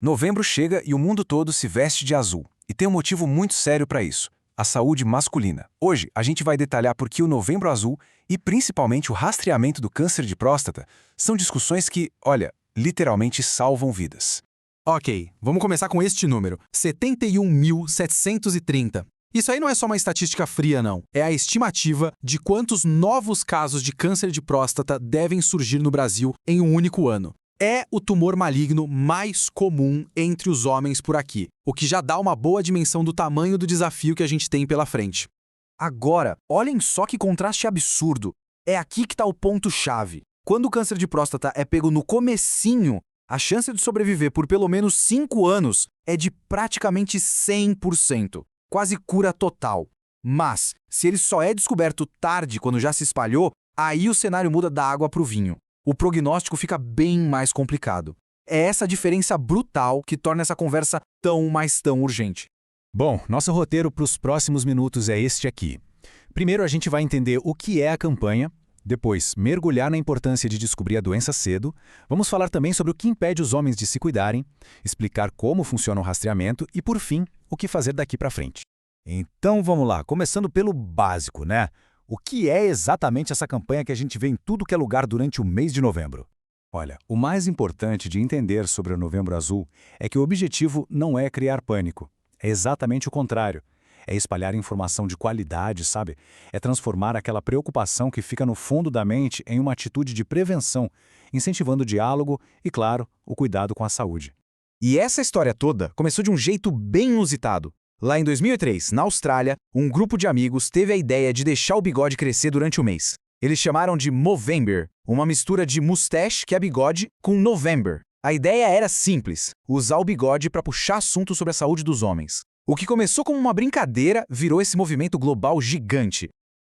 Novembro chega e o mundo todo se veste de azul. E tem um motivo muito sério para isso: a saúde masculina. Hoje, a gente vai detalhar por que o Novembro Azul e principalmente o rastreamento do câncer de próstata são discussões que, olha, literalmente salvam vidas. Ok, vamos começar com este número: 71.730. Isso aí não é só uma estatística fria, não. É a estimativa de quantos novos casos de câncer de próstata devem surgir no Brasil em um único ano. É o tumor maligno mais comum entre os homens por aqui, o que já dá uma boa dimensão do tamanho do desafio que a gente tem pela frente. Agora, olhem só que contraste absurdo. É aqui que está o ponto-chave. Quando o câncer de próstata é pego no comecinho, a chance de sobreviver por pelo menos 5 anos é de praticamente 100%. Quase cura total. Mas, se ele só é descoberto tarde, quando já se espalhou, aí o cenário muda da água para o vinho. O prognóstico fica bem mais complicado. É essa diferença brutal que torna essa conversa tão urgente. Bom, nosso roteiro para os próximos minutos é este aqui. Primeiro, a gente vai entender o que é a campanha, depois, mergulhar na importância de descobrir a doença cedo, vamos falar também sobre o que impede os homens de se cuidarem, explicar como funciona o rastreamento e, por fim, o que fazer daqui para frente. Então vamos lá, começando pelo básico, né? O que é exatamente essa campanha que a gente vê em tudo que é lugar durante o mês de novembro? Olha, o mais importante de entender sobre o Novembro Azul é que o objetivo não é criar pânico. É exatamente o contrário. É espalhar informação de qualidade, sabe? É transformar aquela preocupação que fica no fundo da mente em uma atitude de prevenção, incentivando o diálogo e, claro, o cuidado com a saúde. E essa história toda começou de um jeito bem inusitado. Lá em 2003, na Austrália, um grupo de amigos teve a ideia de deixar o bigode crescer durante o mês. Eles chamaram de Movember, uma mistura de mustache, que é bigode, com November. A ideia era simples: usar o bigode para puxar assunto sobre a saúde dos homens. O que começou como uma brincadeira virou esse movimento global gigante.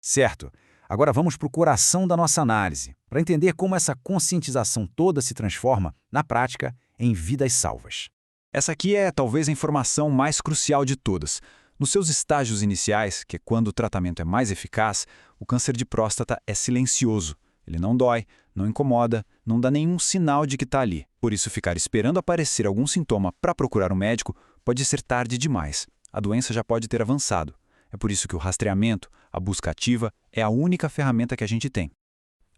Certo. Agora vamos para o coração da nossa análise, para entender como essa conscientização toda se transforma, na prática, em vidas salvas. Essa aqui é talvez a informação mais crucial de todas. Nos seus estágios iniciais, que é quando o tratamento é mais eficaz, o câncer de próstata é silencioso. Ele não dói, não incomoda, não dá nenhum sinal de que está ali. Por isso, ficar esperando aparecer algum sintoma para procurar um médico pode ser tarde demais. A doença já pode ter avançado. É por isso que o rastreamento, a busca ativa, é a única ferramenta que a gente tem.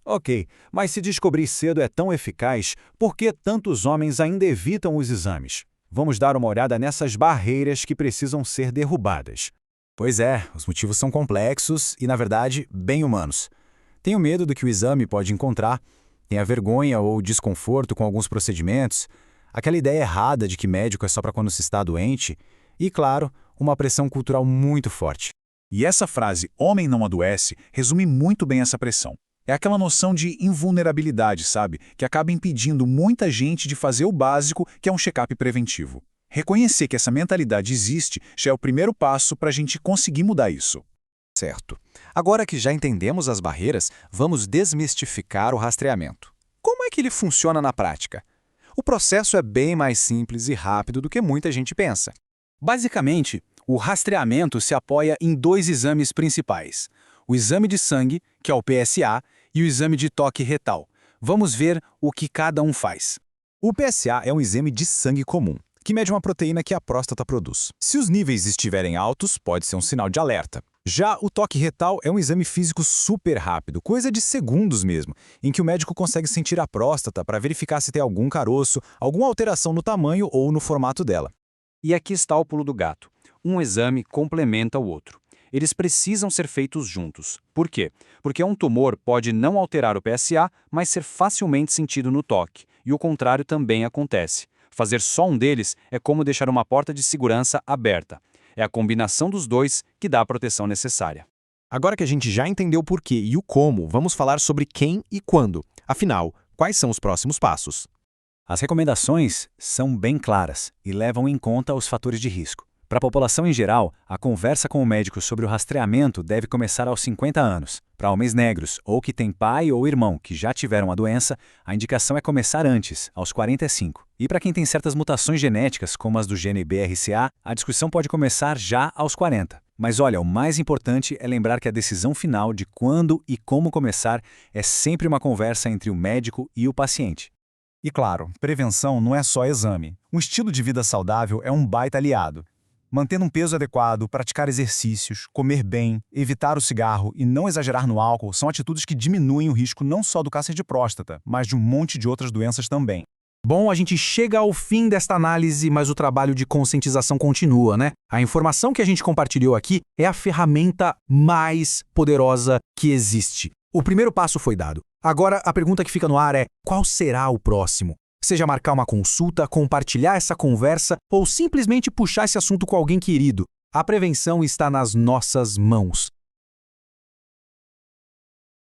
Ok, mas se descobrir cedo é tão eficaz, por que tantos homens ainda evitam os exames? Vamos dar uma olhada nessas barreiras que precisam ser derrubadas. Pois é, os motivos são complexos e, na verdade, bem humanos. Tem o medo do que o exame pode encontrar, tem a vergonha ou desconforto com alguns procedimentos, aquela ideia errada de que médico é só para quando se está doente e, claro, uma pressão cultural muito forte. E essa frase, homem não adoece, resume muito bem essa pressão. É aquela noção de invulnerabilidade, sabe? Que acaba impedindo muita gente de fazer o básico, que é um check-up preventivo. Reconhecer que essa mentalidade existe já é o primeiro passo para a gente conseguir mudar isso. Certo. Agora que já entendemos as barreiras, vamos desmistificar o rastreamento. Como é que ele funciona na prática? O processo é bem mais simples e rápido do que muita gente pensa. Basicamente, o rastreamento se apoia em 2 exames principais: o exame de sangue, que é o PSA, e o exame de toque retal. Vamos ver o que cada um faz. O PSA é um exame de sangue comum, que mede uma proteína que a próstata produz. Se os níveis estiverem altos, pode ser um sinal de alerta. Já o toque retal é um exame físico super rápido, coisa de segundos mesmo, em que o médico consegue sentir a próstata para verificar se tem algum caroço, alguma alteração no tamanho ou no formato dela. E aqui está o pulo do gato. Um exame complementa o outro. Eles precisam ser feitos juntos. Por quê? Porque um tumor pode não alterar o PSA, mas ser facilmente sentido no toque. E o contrário também acontece. Fazer só um deles é como deixar uma porta de segurança aberta. É a combinação dos dois que dá a proteção necessária. Agora que a gente já entendeu o porquê e o como, vamos falar sobre quem e quando. Afinal, quais são os próximos passos? As recomendações são bem claras e levam em conta os fatores de risco. Para a população em geral, a conversa com o médico sobre o rastreamento deve começar aos 50 anos. Para homens negros ou que têm pai ou irmão que já tiveram a doença, a indicação é começar antes, aos 45. E para quem tem certas mutações genéticas, como as do gene BRCA, a discussão pode começar já aos 40. Mas olha, o mais importante é lembrar que a decisão final de quando e como começar é sempre uma conversa entre o médico e o paciente. E claro, prevenção não é só exame. Um estilo de vida saudável é um baita aliado. Mantendo um peso adequado, praticar exercícios, comer bem, evitar o cigarro e não exagerar no álcool são atitudes que diminuem o risco não só do câncer de próstata, mas de um monte de outras doenças também. Bom, a gente chega ao fim desta análise, mas o trabalho de conscientização continua, né? A informação que a gente compartilhou aqui é a ferramenta mais poderosa que existe. O primeiro passo foi dado. Agora, a pergunta que fica no ar é: qual será o próximo? Seja marcar uma consulta, compartilhar essa conversa ou simplesmente puxar esse assunto com alguém querido. A prevenção está nas nossas mãos.